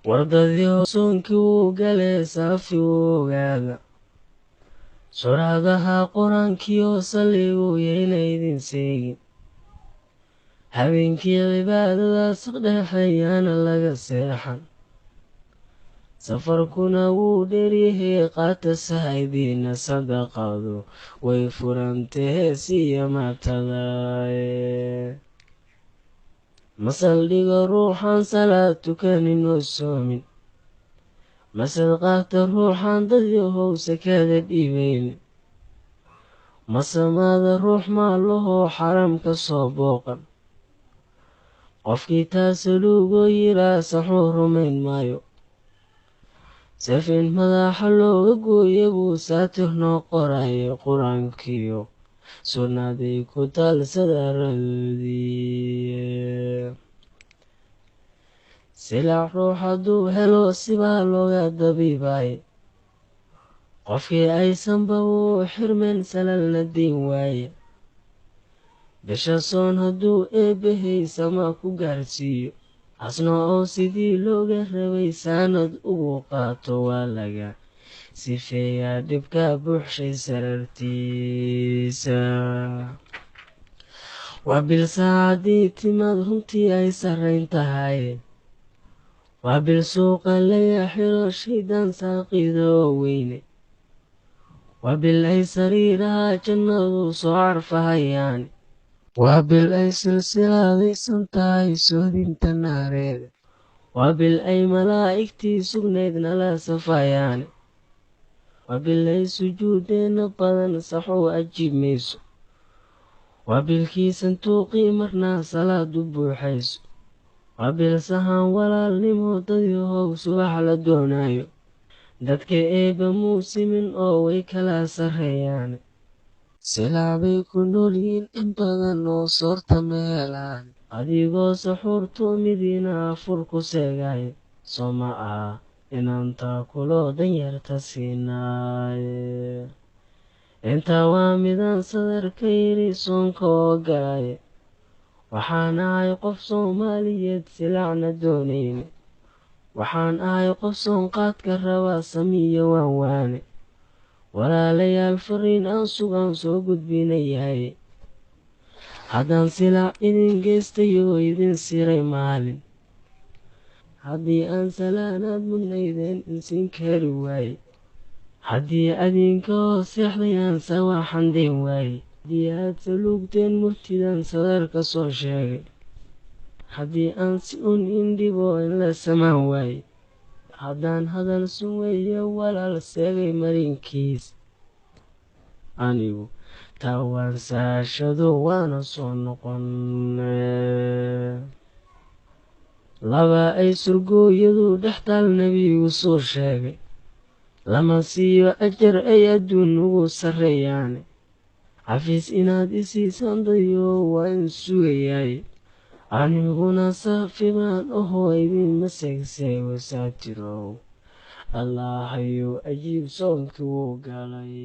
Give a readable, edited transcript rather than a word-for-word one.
wardadii soonkii wuu galee saafi wuu ogaada suraadaha qur-aankiioo salligu yayna idin seegin habeenkii cibaadadaas dhexeeyaana laga seexan safarkuna wuu dheeryahay qaata sahaydiina sadaqadu way furantee siya matadaaye masaldhiga ruuxaan salaad tukanin oo soomin masad qaata ruuxaan dadyahow sakada dhiibayn masamaada ruux maalahoo xaram ka soo booqan qofkii taasaluugoo yiraa saxuu rumayn maayo safin madaxa looga gooye buu saatir noo qoraye qur-aankiyo sunnaday ku taalsadaradoodii silac ruux hadduu helo sibaa looga dabiibaaye qofkii aysanba wuu xirmeen salalna diin waaye bisha soon hadduu eebbahay sama ku gaarsiiyo asna oo sidii looga rabay saanad ugu qaato waa laga sifeeyaa dhibka buuxshay sarartiisa waa bil saacadii timaad runtii ay sarrayn tahay waa bil suuqa laga xiro shaydaan saaqiida oo weyne waa bil ay sariiraha jannadu soo carfahayaan waa bil ay silsilaadaysan tahay soodinta naareeda waa bil ay malaa'igtii sugnayd nala safayaan waa bil ay sujuudeenna badan saxuu ajiib mayso waa bilkii santuuqii marnaa salaadu buuxayso waa bil sahaan walaalnimo dadyahow subax la doonaayo dadka eebba muusimin oo way kala sarreeyaan silaabay ku noolyihiin in badan oo soorta meelaan adigoo saxuurtu midiina afur ku seegaaye soo ma aha inaantaa kuloo danyarta siinaaye intaa waa midaan sadarka yidhi soonka oo galaaye waxaan ahay qof soomaaliyeed silacna doonayne waxaan ahay qof soonqaadka rabaa samiyo waan waane walaalayaal fariin aan sugaan soo gudbinayahay haddaan silac idin geystayoo idin siray maalin haddii aan salaanaad mudnaydeen insiin kari waaye haddii adinka oo seexdayaan sawaaxan dayn waaye haddii aad saluugteen murtidaan sadarka soo sheegay haddii aan si un indhibo in la samaan waaye haddaan hadal sun weeye walaal seegay marinkiis anigu taa waan saashado waana soo noqon laba ay surgooyadu dhex taal nebigu soo sheegay lama siiyo ajar ay adduun ugu sarreeyaane xafiis inaad isiisaan dayo waa in sugayaaye aniguna saafi baan ahoo idinma seegseego saatirow allahayow ajiib soonkii wuu galay